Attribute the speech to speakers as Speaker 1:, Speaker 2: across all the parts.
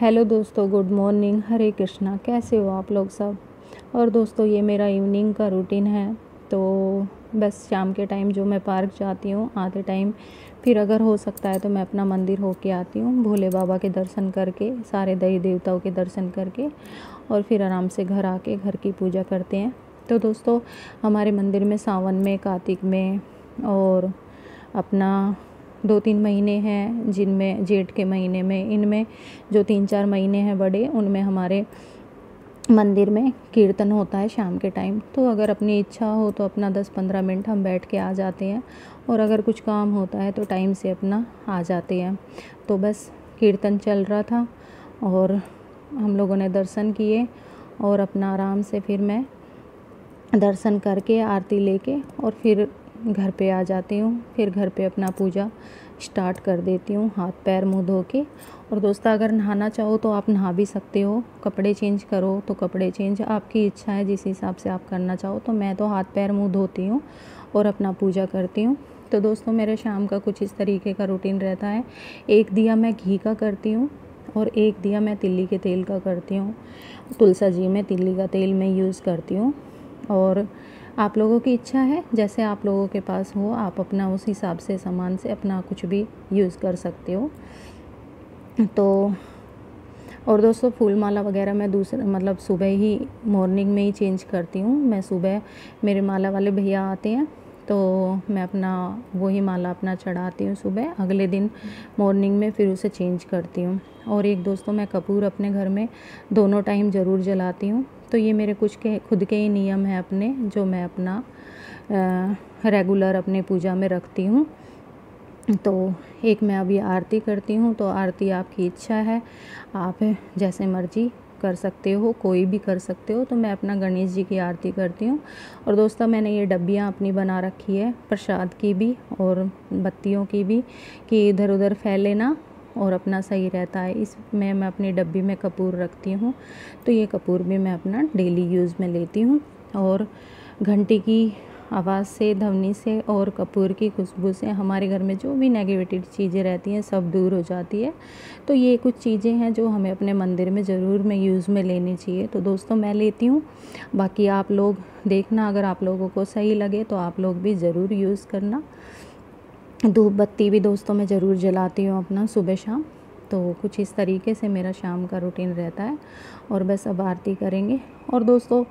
Speaker 1: Hello दोस्तों, good morning, हरे कृष्णा। कैसे हो आप लोग सब। और दोस्तों, ये मेरा इवनिंग का रूटीन है। तो बस शाम के टाइम जो मैं पार्क जाती हूँ आधे टाइम, फिर अगर हो सकता है तो मैं अपना मंदिर होके आती हूँ, भोले बाबा के दर्शन करके, सारे देवी देवताओं के दर्शन करके, और फिर आराम से घर आके घर की पूजा करते हैं। तो दोस्तों, हमारे मंदिर में सावन में, कार्तिक में और अपना 2-3 महीने हैं जिनमें, जेठ के महीने में, इनमें जो 3-4 महीने हैं बड़े, उनमें हमारे मंदिर में कीर्तन होता है शाम के टाइम। तो अगर अपनी इच्छा हो तो अपना 10-15 मिनट हम बैठ के आ जाते हैं, और अगर कुछ काम होता है तो टाइम से अपना आ जाते हैं। तो बस कीर्तन चल रहा था और हम लोगों ने दर्शन किए, और अपना आराम से फिर मैं दर्शन करके आरती लेके और फिर घर पे आ जाती हूँ। फिर घर पे अपना पूजा स्टार्ट कर देती हूँ, हाथ पैर मुँह धो के। और दोस्तों, अगर नहाना चाहो तो आप नहा भी सकते हो, कपड़े चेंज करो तो कपड़े चेंज, आपकी इच्छा है जिस हिसाब से आप करना चाहो। तो मैं तो हाथ पैर मुँह धोती हूँ और अपना पूजा करती हूँ। तो दोस्तों, मेरे शाम का कुछ इस तरीके का रूटीन रहता है। एक दिया मैं घी का करती हूँ और एक दिया मैं तिल्ली के तेल का करती हूँ। तुलसा जी में तिल्ली का तेल मैं यूज़ करती हूँ, और आप लोगों की इच्छा है, जैसे आप लोगों के पास हो आप अपना उस हिसाब से सामान से अपना कुछ भी यूज़ कर सकते हो। तो और दोस्तों, फूल माला वगैरह मैं दूसरे मतलब सुबह ही मॉर्निंग में ही चेंज करती हूँ। मैं सुबह, मेरे माला वाले भैया आते हैं तो मैं अपना वही माला अपना चढ़ाती हूँ सुबह, अगले दिन मॉर्निंग में फिर उसे चेंज करती हूँ। और एक दोस्तों, मैं कपूर अपने घर में दोनों टाइम ज़रूर जलाती हूँ। तो ये मेरे कुछ के खुद के ही नियम हैं अपने, जो मैं अपना रेगुलर अपने पूजा में रखती हूँ। तो एक मैं अभी आरती करती हूँ, तो आरती आपकी इच्छा है, आप जैसे मर्जी कर सकते हो, कोई भी कर सकते हो। तो मैं अपना गणेश जी की आरती करती हूँ। और दोस्तों, मैंने ये डब्बियाँ अपनी बना रखी है, प्रसाद की भी और बत्तियों की भी, कि इधर उधर फैले ना, और अपना सही रहता है। इसमें मैं अपनी डब्बी में कपूर रखती हूँ। तो ये कपूर भी मैं अपना डेली यूज़ में लेती हूँ। और घंटी की आवाज़ से, ध्वनि से और कपूर की खुशबू से हमारे घर में जो भी नेगेटिव चीज़ें रहती हैं सब दूर हो जाती है। तो ये कुछ चीज़ें हैं जो हमें अपने मंदिर में ज़रूर में यूज़ में लेनी चाहिए। तो दोस्तों, मैं लेती हूँ, बाकी आप लोग देखना, अगर आप लोगों को सही लगे तो आप लोग भी ज़रूर यूज़ करना। धूप बत्ती भी दोस्तों मैं ज़रूर जलाती हूँ अपना सुबह शाम। तो कुछ इस तरीके से मेरा शाम का रूटीन रहता है। और बस अब आरती करेंगे। और दोस्तों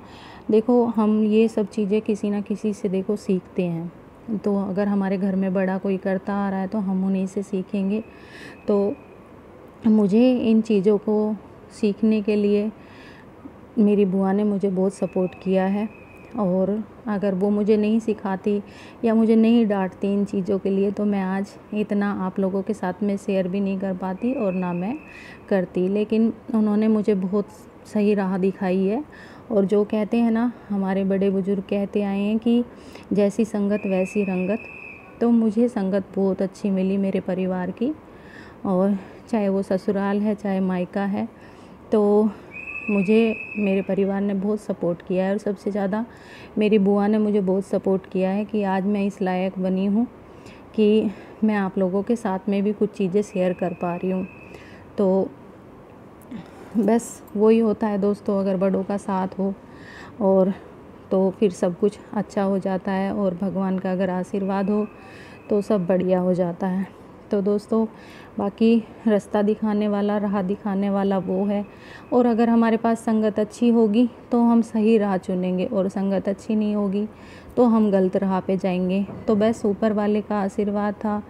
Speaker 1: देखो, हम ये सब चीज़ें किसी ना किसी से देखो सीखते हैं। तो अगर हमारे घर में बड़ा कोई करता आ रहा है तो हम उन्हीं से सीखेंगे। तो मुझे इन चीज़ों को सीखने के लिए मेरी बुआ ने मुझे बहुत सपोर्ट किया है। और अगर वो मुझे नहीं सिखाती या मुझे नहीं डांटती इन चीज़ों के लिए, तो मैं आज इतना आप लोगों के साथ में शेयर भी नहीं कर पाती और ना मैं करती। लेकिन उन्होंने मुझे बहुत सही राह दिखाई है। और जो कहते हैं ना, हमारे बड़े बुजुर्ग कहते आए हैं कि जैसी संगत वैसी रंगत। तो मुझे संगत बहुत अच्छी मिली मेरे परिवार की, और चाहे वो ससुराल है चाहे मायका है, तो मुझे मेरे परिवार ने बहुत सपोर्ट किया है। और सबसे ज़्यादा मेरी बुआ ने मुझे बहुत सपोर्ट किया है कि आज मैं इस लायक बनी हूँ कि मैं आप लोगों के साथ में भी कुछ चीज़ें शेयर कर पा रही हूँ। तो बस वही होता है दोस्तों, अगर बड़ों का साथ हो और तो फिर सब कुछ अच्छा हो जाता है, और भगवान का अगर आशीर्वाद हो तो सब बढ़िया हो जाता है। तो दोस्तों, बाकी रास्ता दिखाने वाला, राह दिखाने वाला वो है। और अगर हमारे पास संगत अच्छी होगी तो हम सही राह चुनेंगे, और संगत अच्छी नहीं होगी तो हम गलत राह पे जाएंगे। तो बस ऊपर वाले का आशीर्वाद था,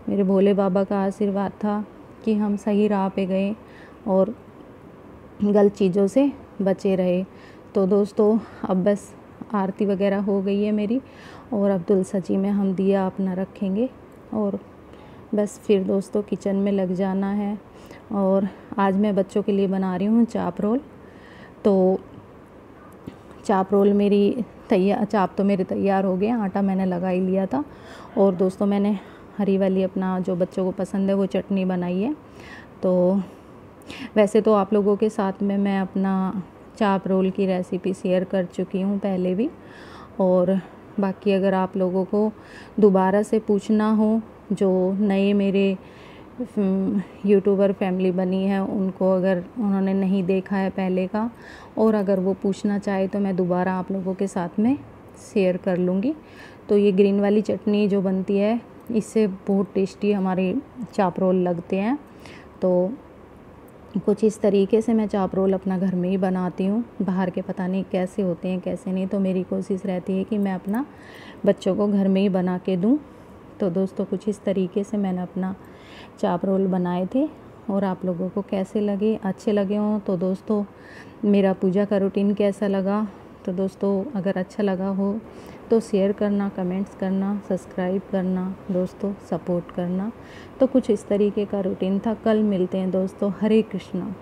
Speaker 1: मेरे भोले बाबा का आशीर्वाद था कि हम सही राह पे गए और गलत चीज़ों से बचे रहे। तो दोस्तों, अब बस आरती वगैरह हो गई है मेरी, और अब तुलसा जी में हम दिया अपना रखेंगे, और बस फिर दोस्तों किचन में लग जाना है। और आज मैं बच्चों के लिए बना रही हूँ चाप रोल। तो चाप रोल मेरी तैयार, चाप तो मेरे तैयार हो गए, आटा मैंने लगा ही लिया था। और दोस्तों, मैंने हरी वाली अपना जो बच्चों को पसंद है वो चटनी बनाई है। तो वैसे तो आप लोगों के साथ में मैं अपना चाप रोल की रेसिपी शेयर कर चुकी हूँ पहले भी। और बाकी अगर आप लोगों को दोबारा से पूछना हो, जो नए मेरे यूट्यूबर फैमिली बनी है उनको अगर उन्होंने नहीं देखा है पहले का, और अगर वो पूछना चाहे तो मैं दोबारा आप लोगों के साथ में शेयर कर लूँगी। तो ये ग्रीन वाली चटनी जो बनती है इससे बहुत टेस्टी हमारे चाप रोल लगते हैं। तो कुछ इस तरीके से मैं चाप रोल अपना घर में ही बनाती हूँ, बाहर के पता नहीं कैसे होते हैं कैसे नहीं। तो मेरी कोशिश रहती है कि मैं अपना बच्चों को घर में ही बना के दूँ। तो दोस्तों कुछ इस तरीके से मैंने अपना चाप रोल बनाए थे, और आप लोगों को कैसे लगे, अच्छे लगे हों तो दोस्तों मेरा पूजा का रूटीन कैसा लगा, तो दोस्तों अगर अच्छा लगा हो तो शेयर करना, कमेंट्स करना, सब्सक्राइब करना दोस्तों, सपोर्ट करना। तो कुछ इस तरीके का रूटीन था। कल मिलते हैं दोस्तों। हरे कृष्णा।